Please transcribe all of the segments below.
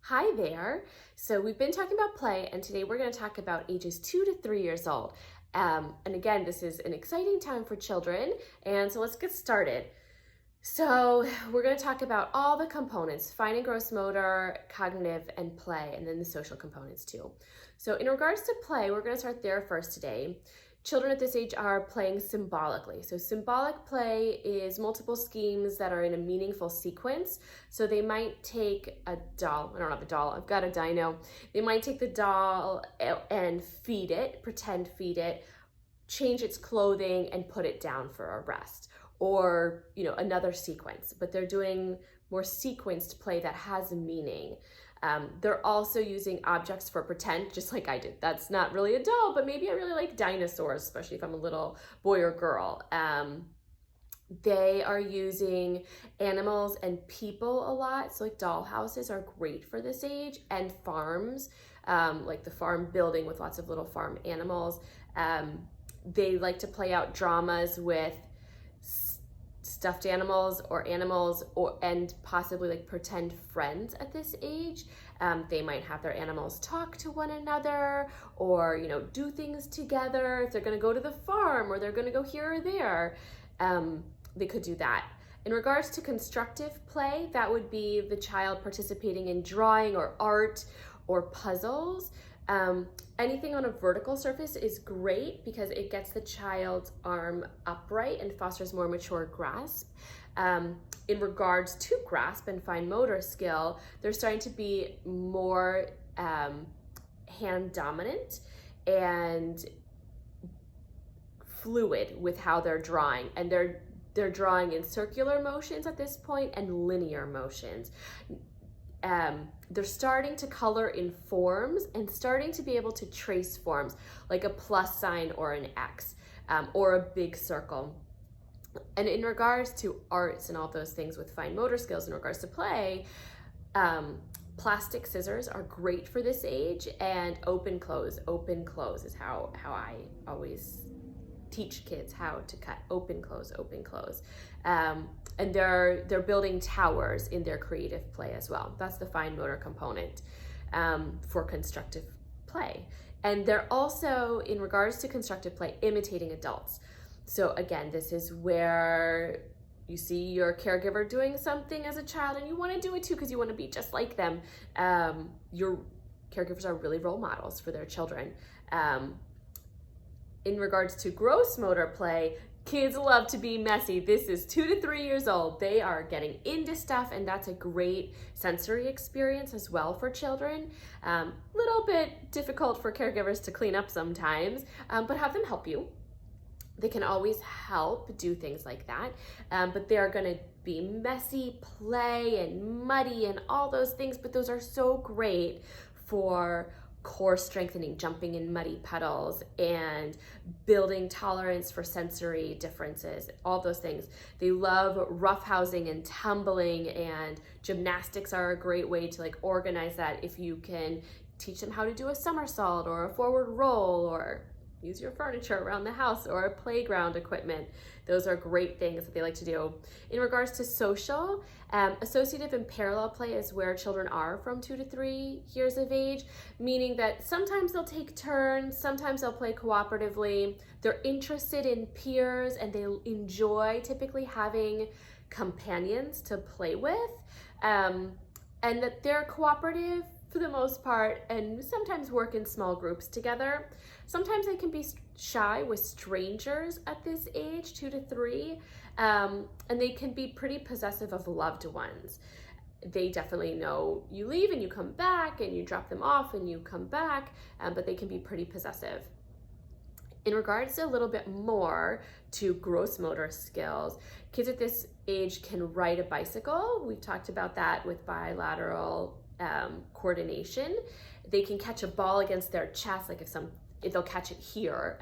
Hi there. So we've been talking about play, and today we're going to talk about ages 2 to 3 years old. And again, this is an exciting time for children, and so let's get started. So we're going to talk about all the components: fine and gross motor, cognitive, and play, and then the social components too. So in regards to play, we're going to start there first today. Children at this age are playing symbolically. So symbolic play is multiple schemes that are in a meaningful sequence. So they might take a doll. I don't have a doll. I've got a dino. They might take the doll and feed it, pretend feed it, change its clothing and put it down for a rest, or another sequence. But they're doing more sequenced play that has meaning. They're also using objects for pretend, just like I did. That's not really a doll, but maybe I really like dinosaurs, especially if I'm a little boy or girl. They are using animals and people a lot. So like doll houses are great for this age, and farms, like the farm building with lots of little farm animals. They like to play out dramas with stuffed animals and possibly like pretend friends at this age. They might have their animals talk to one another, or do things together. If they're going to go to the farm or they're going to go here or there, they could do that. In regards to constructive play, that would be the child participating in drawing or art or puzzles. Anything on a vertical surface is great because it gets the child's arm upright and fosters more mature grasp. In regards to grasp and fine motor skill, they're starting to be more hand dominant and fluid with how they're drawing, and they're drawing in circular motions at this point and linear motions. They're starting to color in forms and starting to be able to trace forms like a plus sign or an X, or a big circle. And in regards to arts and all those things with fine motor skills in regards to play, plastic scissors are great for this age, and open close is how I always teach kids how to cut. Open close. And they're building towers in their creative play as well. That's the fine motor component for constructive play. And they're also, in regards to constructive play, imitating adults. So again, this is where you see your caregiver doing something as a child and you want to do it too because you want to be just like them. Your caregivers are really role models for their children. In regards to gross motor play, kids love to be messy. This is 2 to 3 years old. They are getting into stuff, and that's a great sensory experience as well for children. Little bit difficult for caregivers to clean up sometimes, but have them help you. They can always help do things like that, but they're gonna be messy play and muddy and all those things, but those are so great for core strengthening, jumping in muddy puddles, and building tolerance for sensory differences, all those things. They love roughhousing and tumbling, and gymnastics are a great way to organize that. If you can teach them how to do a somersault or a forward roll, or use your furniture around the house or playground equipment. Those are great things that they like to do. In regards to social, associative and parallel play is where children are from 2 to 3 years of age, meaning that sometimes they'll take turns, sometimes they'll play cooperatively. They're interested in peers, and they enjoy typically having companions to play with, and that they're cooperative for the most part, and sometimes work in small groups together. Sometimes they can be shy with strangers at this age, 2 to 3, and they can be pretty possessive of loved ones. They definitely know you leave and you come back, and you drop them off and you come back, but they can be pretty possessive. In regards to a little bit more to gross motor skills, kids at this age can ride a bicycle. We've talked about that with bilateral coordination. They can catch a ball against their chest, like if they'll catch it here,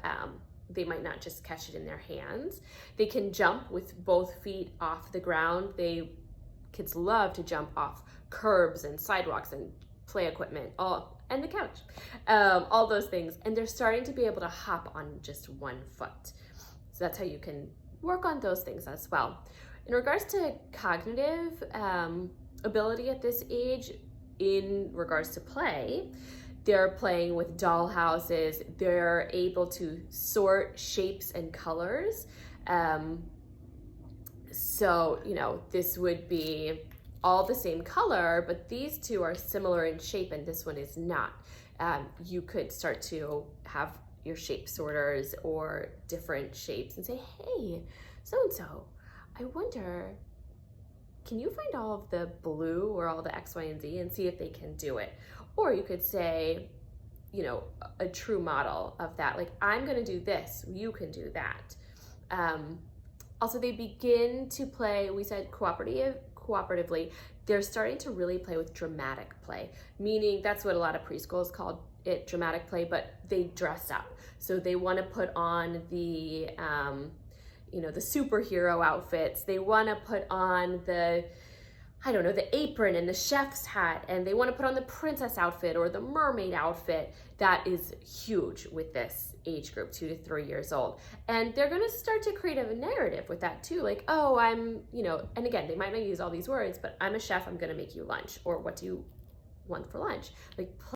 they might not just catch it in their hands. They can jump with both feet off the ground. Kids love to jump off curbs and sidewalks and play equipment, and the couch, all those things. And they're starting to be able to hop on just one foot. So that's how you can work on those things as well. In regards to cognitive ability at this age, in regards to play, they're playing with doll houses. They're able to sort shapes and colors. So, you know, this would be all the same color, but these two are similar in shape and this one is not. You could start to have your shape sorters or different shapes and say, hey, so-and-so, I wonder, can you find all of the blue or all the X, Y, and Z and see if they can do it? Or you could say, you know, a true model of that, like, I'm gonna do this, you can do that. Also, they begin to play, we said cooperatively, they're starting to really play with dramatic play, meaning that's what a lot of preschools call it, dramatic play, but they dress up. So they want to put on the, you know, the superhero outfits. They want to put on the, I don't know, the apron and the chef's hat, and they want to put on the princess outfit or the mermaid outfit. That is huge with this age group, 2 to 3 years old. And they're going to start to create a narrative with that too. Like, oh, I'm, you know, and again, they might not use all these words, but I'm a chef, I'm going to make you lunch. Or what do you want for lunch? Like,